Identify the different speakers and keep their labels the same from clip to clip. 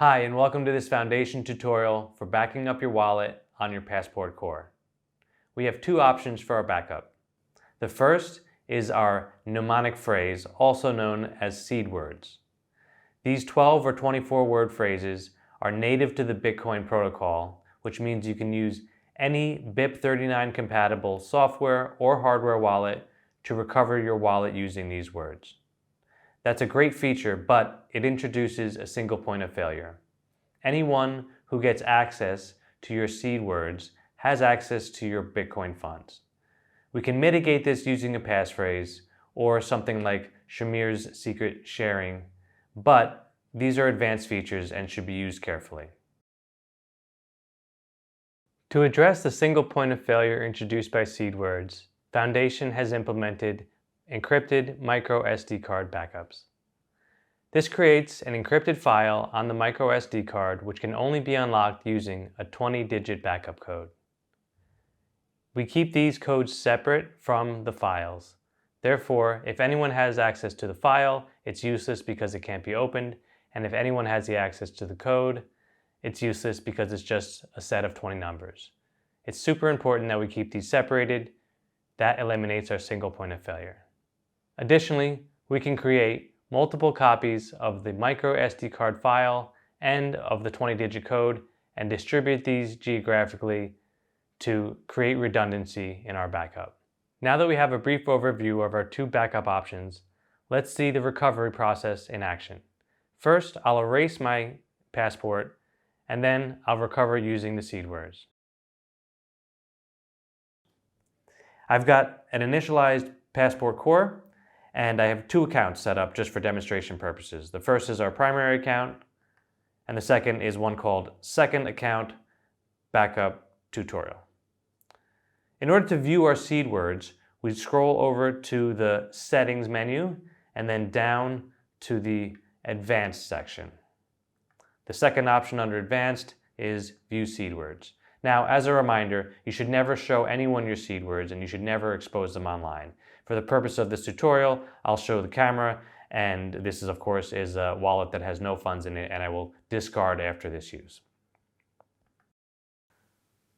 Speaker 1: Hi, and welcome to this foundation tutorial for backing up your wallet on your Passport core. We have two options for our backup. The first is our mnemonic phrase, also known as seed words. These 12 or 24 word phrases are native to the Bitcoin protocol, which means you can use any BIP39 compatible software or hardware wallet to recover your wallet using these words. That's a great feature, but it introduces a single point of failure. Anyone who gets access to your seed words has access to your Bitcoin funds. We can mitigate this using a passphrase or something like Shamir's secret sharing, but these are advanced features and should be used carefully. To address the single point of failure introduced by seed words, Foundation has implemented encrypted microSD card backups. This creates an encrypted file on the microSD card which can only be unlocked using a 20-digit backup code. We keep these codes separate from the files. Therefore, if anyone has access to the file, it's useless because it can't be opened, and if anyone has the access to the code, it's useless because it's just a set of 20 numbers. It's super important that we keep these separated. That eliminates our single point of failure. Additionally, we can create multiple copies of the microSD card file and of the 20-digit code and distribute these geographically to create redundancy in our backup. Now that we have a brief overview of our two backup options, let's see the recovery process in action. First, I'll erase my passport, and then I'll recover using the seed words. I've got an initialized Passport core, and I have two accounts set up just for demonstration purposes. The first is our primary account, and the second is one called Second Account Backup Tutorial. In order to view our seed words, we scroll over to the Settings menu and then down to the Advanced section. The second option under Advanced is View Seed Words. Now, as a reminder, you should never show anyone your seed words and you should never expose them online. For the purpose of this tutorial, I'll show the camera, and this is, of course, a wallet that has no funds in it, and I will discard after this use.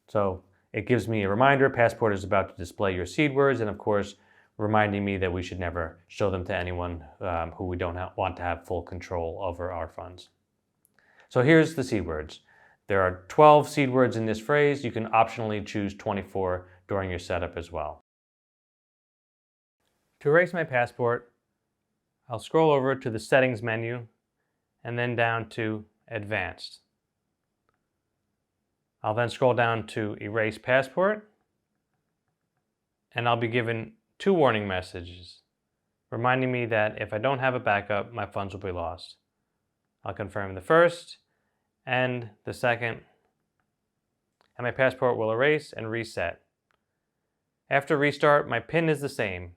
Speaker 1: So it gives me a reminder, Passport is about to display your seed words, and of course, reminding me that we should never show them to anyone who we don't want to have full control over our funds. So here's the seed words. There are 12 seed words in this phrase. You can optionally choose 24 during your setup as well. To erase my passport, I'll scroll over to the Settings menu and then down to Advanced. I'll then scroll down to Erase Passport, and I'll be given two warning messages reminding me that if I don't have a backup, my funds will be lost. I'll confirm the first and the second, and my passport will erase and reset. After restart, my PIN is the same.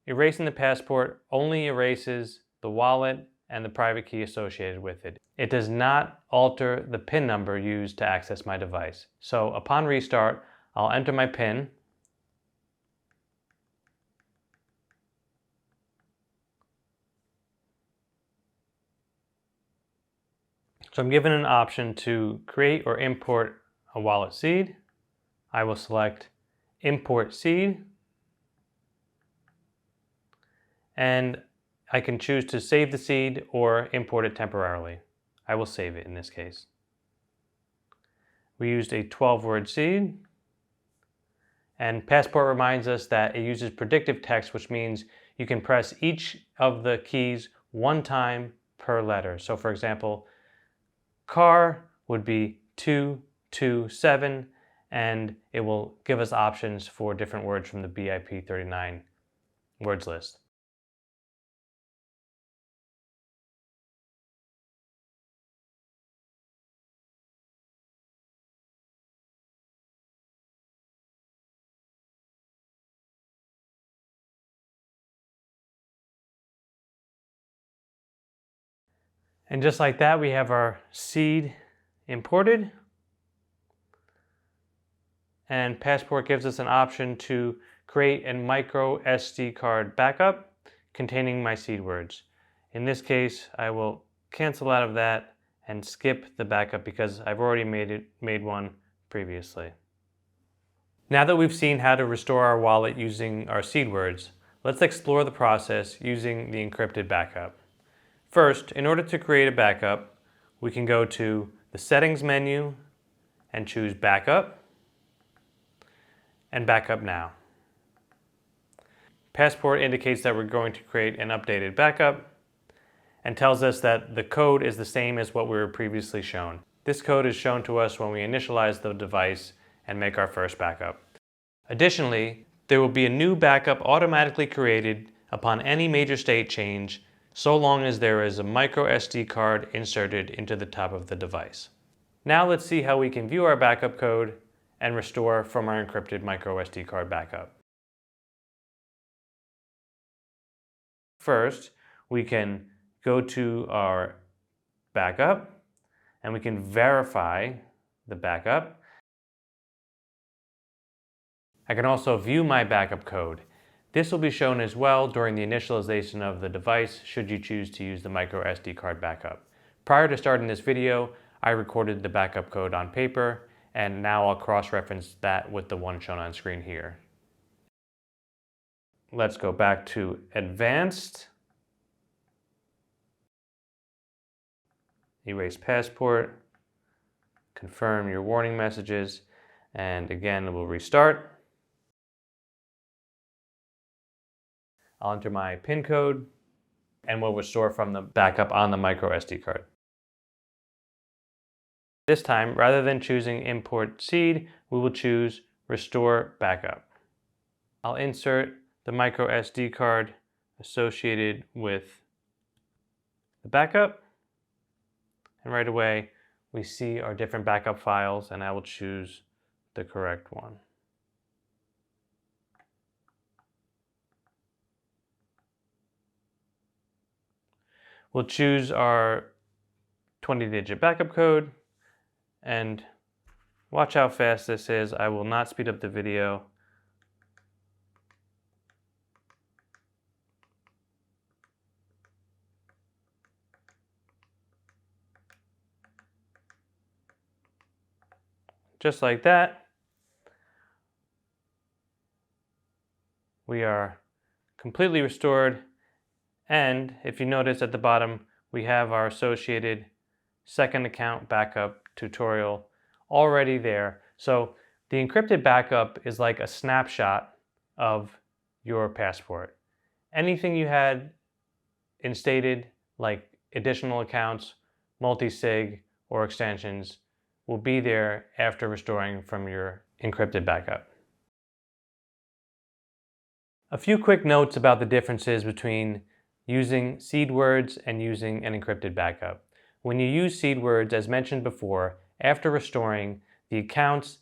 Speaker 1: Erasing the passport only erases the wallet and the private key associated with it. It does not alter the PIN number used to access my device. So upon restart, I'll enter my PIN. So I'm given an option to create or import a wallet seed. I will select Import Seed, and I can choose to save the seed or import it temporarily. I will save it in this case. We used a 12-word seed, and Passport reminds us that it uses predictive text, which means you can press each of the keys one time per letter. So for example, car would be 227, and it will give us options for different words from the BIP39 words list. And just like that, we have our seed imported. And Passport gives us an option to create a microSD card backup containing my seed words. In this case, I will cancel out of that and skip the backup because I've already made one previously. Now that we've seen how to restore our wallet using our seed words, let's explore the process using the encrypted backup. First, in order to create a backup, we can go to the Settings menu and choose Backup and Backup Now. Passport indicates that we're going to create an updated backup and tells us that the code is the same as what we were previously shown. This code is shown to us when we initialize the device and make our first backup. Additionally, there will be a new backup automatically created upon any major state change, so long as there is a microSD card inserted into the top of the device. Now let's see how we can view our backup code and restore from our encrypted microSD card backup. First, we can go to our backup and we can verify the backup. I can also view my backup code. This will be shown as well during the initialization of the device should you choose to use the microSD card backup. Prior to starting this video, I recorded the backup code on paper, and now I'll cross-reference that with the one shown on screen here. Let's go back to Advanced, erase passport, confirm your warning messages, and again we'll restart. I'll enter my PIN code and we'll restore from the backup on the microSD card. This time, rather than choosing Import Seed, we will choose Restore Backup. I'll insert the microSD card associated with the backup, and right away we see our different backup files, and I will choose the correct one. We'll choose our 20-digit backup code, and watch how fast this is. I will not speed up the video. Just like that, we are completely restored. And if you notice at the bottom, we have our associated second account backup tutorial already there. So the encrypted backup is like a snapshot of your passport. Anything you had instated, like additional accounts, multi-sig, or extensions, will be there after restoring from your encrypted backup. A few quick notes about the differences between using seed words and using an encrypted backup. When you use seed words, as mentioned before, after restoring, the accounts,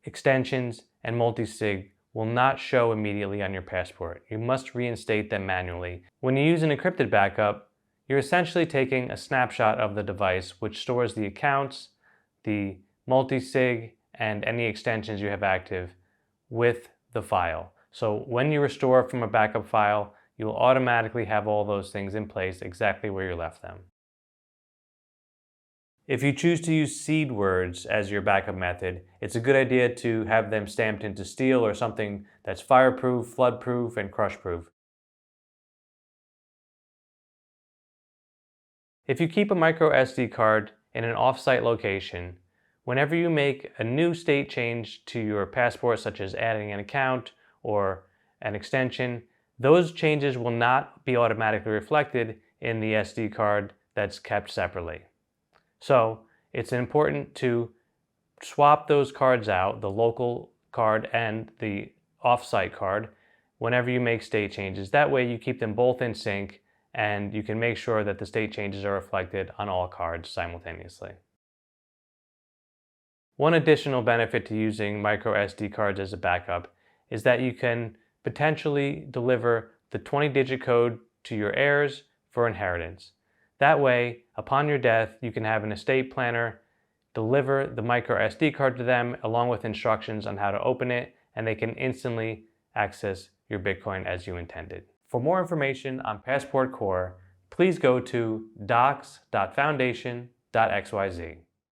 Speaker 1: extensions, and multi-sig will not show immediately on your passport. You must reinstate them manually. When you use an encrypted backup, you're essentially taking a snapshot of the device, which stores the accounts, the multi-sig, and any extensions you have active with the file. So when you restore from a backup file, you will automatically have all those things in place exactly where you left them. If you choose to use seed words as your backup method, it's a good idea to have them stamped into steel or something that's fireproof, floodproof, and crushproof. If you keep a microSD card in an off-site location, whenever you make a new state change to your passport, such as adding an account or an extension, those changes will not be automatically reflected in the SD card that's kept separately. So it's important to swap those cards out, the local card and the off-site card, whenever you make state changes. That way you keep them both in sync and you can make sure that the state changes are reflected on all cards simultaneously. One additional benefit to using microSD cards as a backup is that you can potentially deliver the 20-digit code to your heirs for inheritance. That way, upon your death, you can have an estate planner deliver the microSD card to them along with instructions on how to open it, and they can instantly access your Bitcoin as you intended. For more information on Passport Core, please go to docs.foundation.com .xyz.